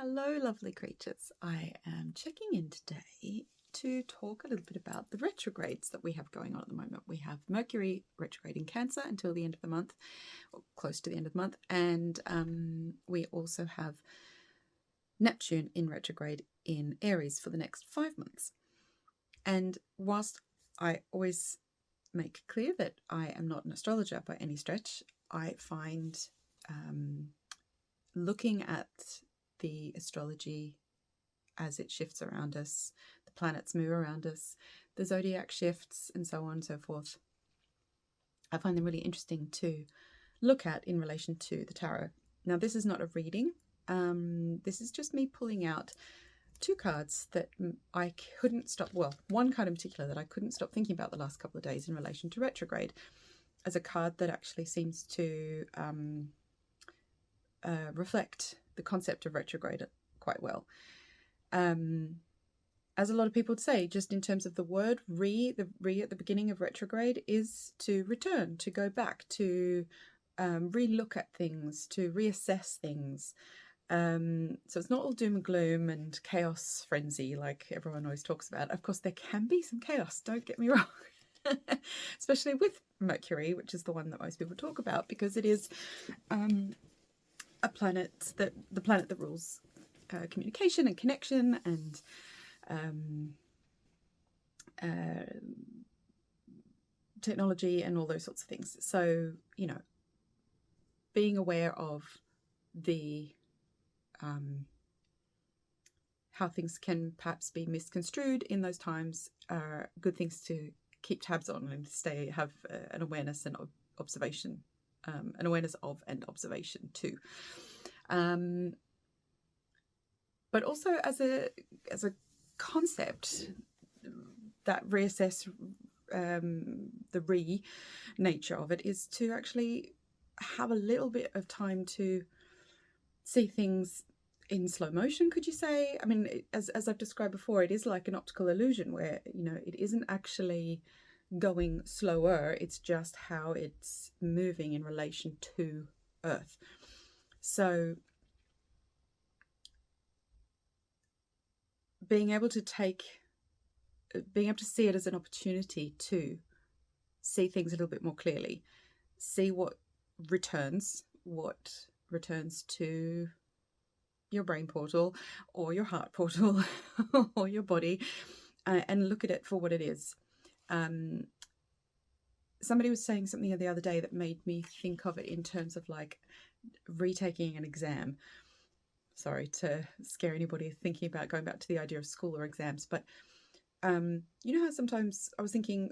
Hello, lovely creatures. I am checking in today to talk a little bit about the retrogrades that we have going on at the moment. We have Mercury retrograde in Cancer until the end of the month, or close to the end of the month, and we also have Neptune in retrograde in Aries for the next 5 months. And whilst I always make clear that I am not an astrologer by any stretch, I find looking at the astrology as it shifts around us, the planets move around us, the zodiac shifts, and so on and so forth, I find them really interesting to look at in relation to the tarot. Now, this is not a reading. This is just me pulling out 2 cards that I couldn't stop, well, one card in particular that I couldn't stop thinking about the last couple of days in relation to retrograde, as a card that actually seems to reflect the concept of retrograde quite well. As a lot of people would say, just in terms of the word the re at the beginning of retrograde is to return, to go back, to re-look at things, to reassess things. So it's not all doom and gloom and chaos frenzy like everyone always talks about. Of course, there can be some chaos, don't get me wrong. Especially with Mercury, which is the one that most people talk about, because it is the planet that rules communication and connection and technology and all those sorts of things. So, you know, being aware of the how things can perhaps be misconstrued in those times are good things to keep tabs on and have an awareness and observation, an awareness of and observation too. But also as a concept, that reassess the nature of it is to actually have a little bit of time to see things in slow motion, could you say? I mean, as I've described before, it is like an optical illusion where, you know, it isn't actually going slower, it's just how it's moving in relation to Earth. So being able to see it as an opportunity to see things a little bit more clearly, see what returns to your brain portal or your heart portal or your body, and look at it for what it is. Somebody was saying something the other day that made me think of it in terms of like retaking an exam. Sorry to scare anybody thinking about going back to the idea of school or exams, but you know how sometimes I was thinking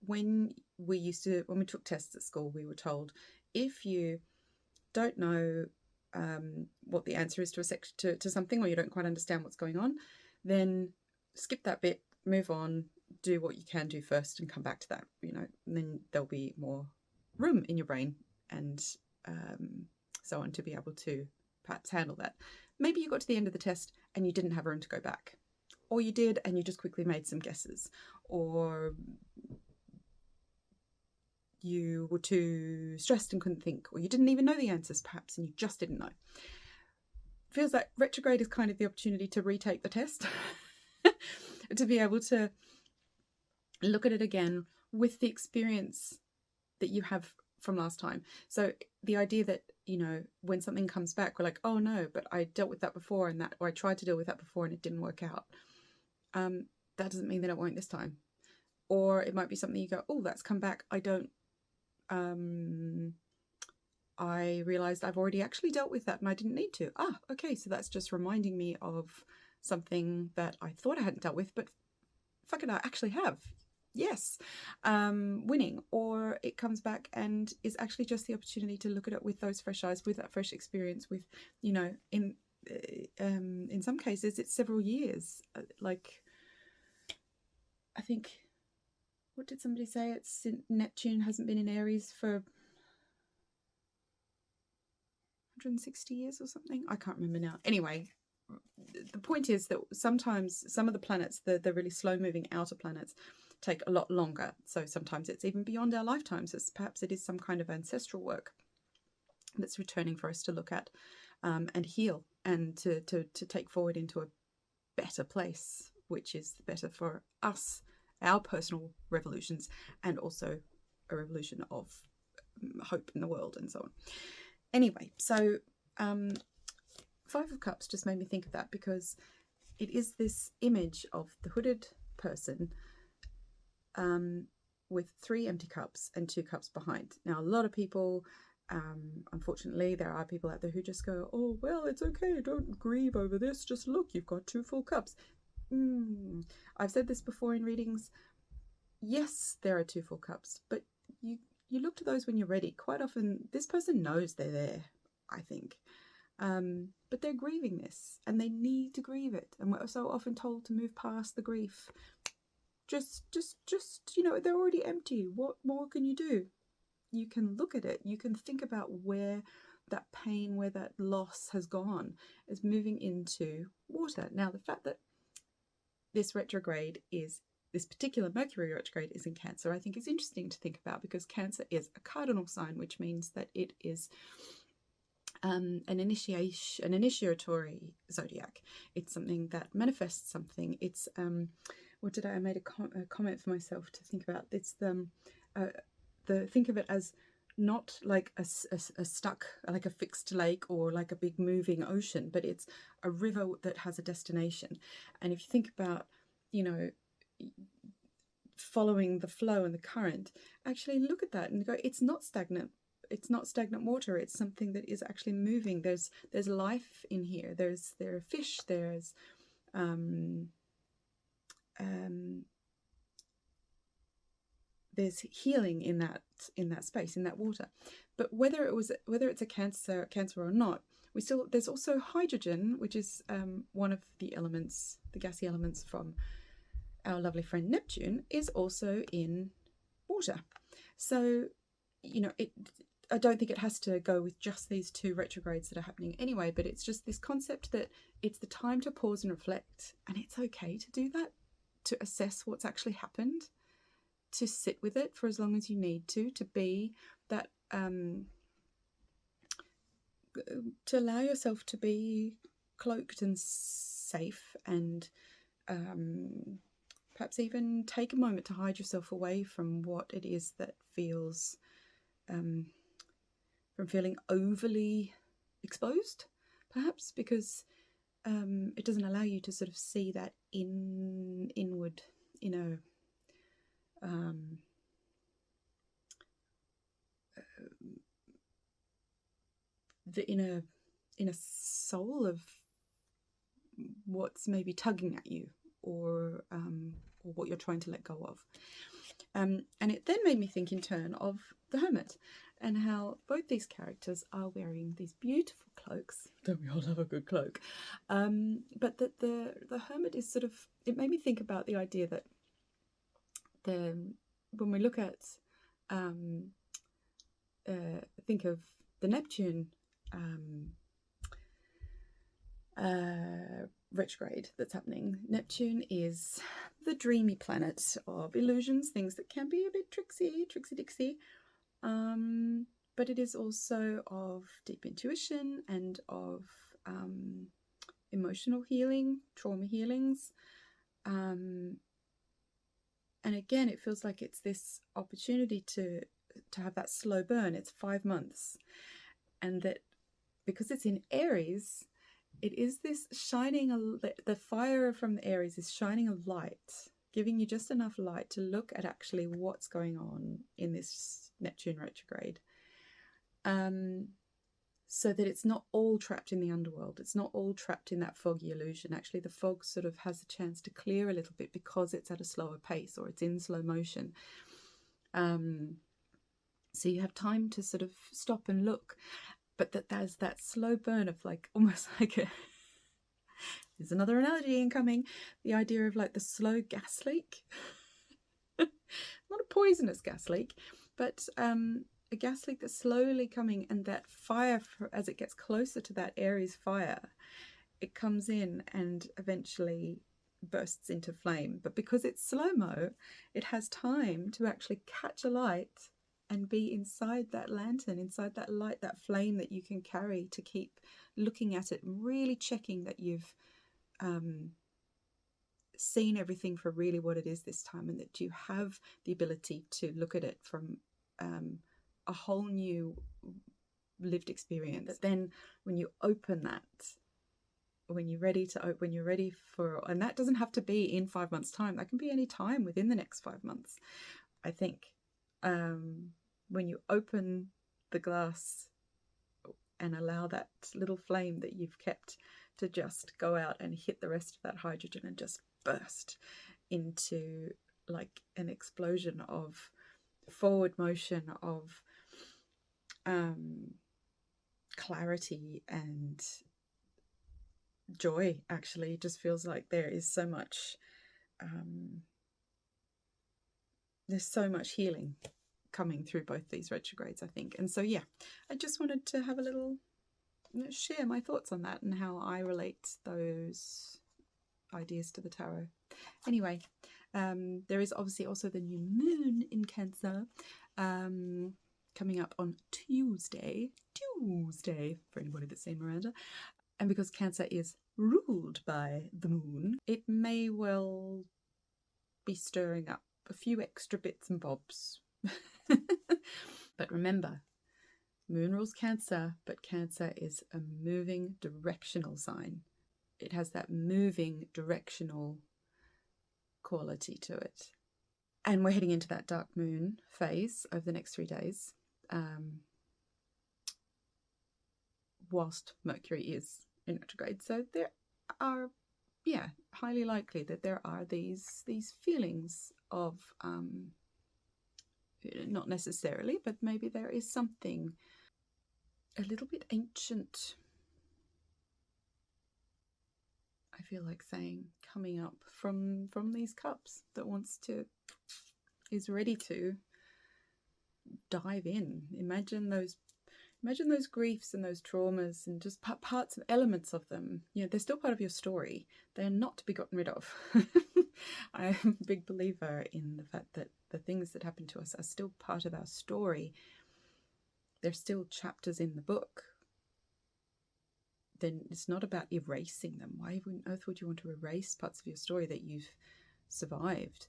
when we took tests at school, we were told if you don't know what the answer is to something, or you don't quite understand what's going on, then skip that bit, move on, do what you can do first and come back to that, you know, and then there'll be more room in your brain and so on to be able to perhaps handle that. Maybe you got to the end of the test and you didn't have room to go back, or you did and you just quickly made some guesses, or you were too stressed and couldn't think, or you didn't even know the answers perhaps and you just didn't know. Feels like retrograde is kind of the opportunity to retake the test, to be able to look at it again with the experience that you have from last time. So the idea that, you know, when something comes back, we're like, oh no, but I dealt with that before, or I tried to deal with that before and it didn't work out. That doesn't mean that it won't this time. Or it might be something you go, oh, that's come back. I realized I've already actually dealt with that and I didn't need to. Okay, so that's just reminding me of something that I thought I hadn't dealt with, but fuck it, I actually have. Yes, winning. Or it comes back and is actually just the opportunity to look at it with those fresh eyes, with that fresh experience, with, you know, in some cases it's several years. Like, I think, what did somebody say? It's Neptune hasn't been in Aries for 160 years or something. I can't remember now. Anyway, the point is that sometimes some of the planets, the really slow moving outer planets, take a lot longer. So sometimes it's even beyond our lifetimes. Perhaps it is some kind of ancestral work that's returning for us to look at and heal and to take forward into a better place, which is better for us, our personal revolutions, and also a revolution of hope in the world and so on. Anyway, so Five of Cups just made me think of that, because it is this image of the hooded person with 3 empty cups and 2 cups behind. Now, a lot of people, unfortunately, there are people out there who just go, oh, well, it's okay, don't grieve over this, just look, you've got 2 full cups. I've said this before in readings. Yes, there are 2 full cups, but you look to those when you're ready. Quite often, this person knows they're there, I think. But they're grieving this, and they need to grieve it. And we're so often told to move past the grief. Just, they're already empty. What more can you do? You can look at it. You can think about where that pain, where that loss has gone, is moving into water. Now, the fact that this particular Mercury retrograde is in Cancer, I think is interesting to think about, because Cancer is a cardinal sign, which means that it is an initiatory zodiac. It's something that manifests something. It's I made a comment for myself to think about. It's the think of it as not like a stuck, like a fixed lake or like a big moving ocean, but it's a river that has a destination. And if you think about, following the flow and the current, actually look at that and go, it's not stagnant. It's not stagnant water. It's something that is actually moving. There's life in here. There are fish. There's healing in that space, in that water. But whether it's a cancer or not, there's also hydrogen, which is one of the elements, the gassy elements from our lovely friend Neptune, is also in water. So I don't think it has to go with just these 2 retrogrades that are happening anyway, but it's just this concept that it's the time to pause and reflect, and it's okay to do that, to assess what's actually happened, to sit with it for as long as you need to be that, to allow yourself to be cloaked and safe, and perhaps even take a moment to hide yourself away from what it is that feels, from feeling overly exposed, perhaps, because it doesn't allow you to sort of see that inward, the inner soul of what's maybe tugging at you, or what you're trying to let go of. And it then made me think in turn of the Hermit, and how both these characters are wearing these beautiful cloaks. Don't we all love a good cloak? But that the Hermit is sort of, it made me think about the idea that when we look at, think of the Neptune retrograde that's happening. Neptune is the dreamy planet of illusions, things that can be a bit tricksy-dixy, but it is also of deep intuition and of emotional healing, trauma healings, and again, it feels like it's this opportunity to have that slow burn. It's 5 months, and that because it's in Aries, it is this shining, the fire from the Aries is shining a light, giving you just enough light to look at actually what's going on in this Neptune retrograde, so that it's not all trapped in the underworld. It's not all trapped in that foggy illusion. Actually, the fog sort of has a chance to clear a little bit because it's at a slower pace, or it's in slow motion. So you have time to sort of stop and look. But there's that slow burn of like, almost like there's another analogy incoming, the idea of like the slow gas leak. Not a poisonous gas leak, but a gas leak that's slowly coming, and that fire, as it gets closer to that Aries fire, it comes in and eventually bursts into flame. But because it's slow-mo, it has time to actually catch a light and be inside that lantern, inside that light, that flame that you can carry, to keep looking at it and really checking that you've seen everything for really what it is this time, and that you have the ability to look at it from a whole new lived experience. But then when you open that, when you're ready for, and that doesn't have to be in 5 months' time, that can be any time within the next 5 months. I think when you open the glass and allow that little flame that you've kept to just go out and hit the rest of that hydrogen and just burst into like an explosion of forward motion, of clarity and joy. Actually, it just feels like there is so much there's so much healing coming through both these retrogrades, I think. And so yeah, I just wanted to have a little share my thoughts on that and how I relate those ideas to the tarot. Anyway, there is obviously also the new moon in Cancer coming up on Tuesday for anybody that's seen Miranda. And because Cancer is ruled by the moon, it may well be stirring up a few extra bits and bobs. But remember, moon rules Cancer, but Cancer is a moving directional sign. It has that moving directional quality to it. And we're heading into that dark moon phase over the next 3 days, whilst Mercury is in retrograde. So there are, highly likely that there are these feelings of, not necessarily, but maybe there is something a little bit ancient, I feel like saying, coming up from these cups that is ready to dive in. Imagine those griefs and those traumas and just parts and elements of them. They're still part of your story. They're not to be gotten rid of. I'm a big believer in the fact that the things that happen to us are still part of our story. They're still chapters in the book. Then it's not about erasing them. Why on earth would you want to erase parts of your story that you've survived?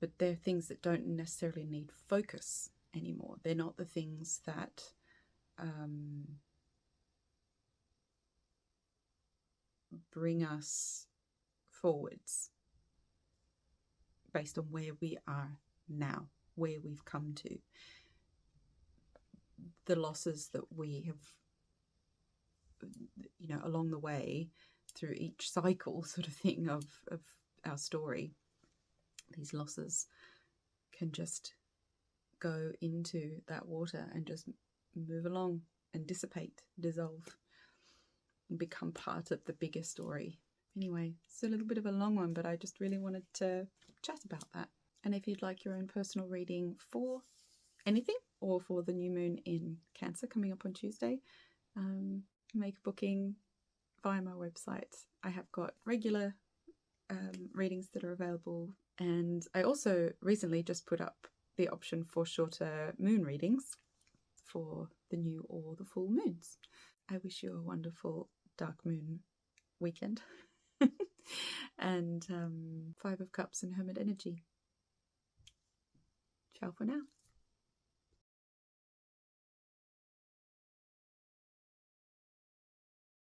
But they're things that don't necessarily need focus anymore. They're not the things that bring us forwards based on where we are now, where we've come to. The losses that we have, along the way through each cycle sort of thing of our story, these losses can just go into that water and just move along and dissipate, dissolve, and become part of the bigger story. Anyway, it's a little bit of a long one, but I just really wanted to chat about that. And if you'd like your own personal reading for anything or for the new moon in Cancer coming up on Tuesday, make a booking via my website. I have got regular readings that are available, and I also recently just put up the option for shorter moon readings for the new or the full moons. I wish you a wonderful dark moon weekend. And 5 of Cups and Hermit energy. Ciao for now.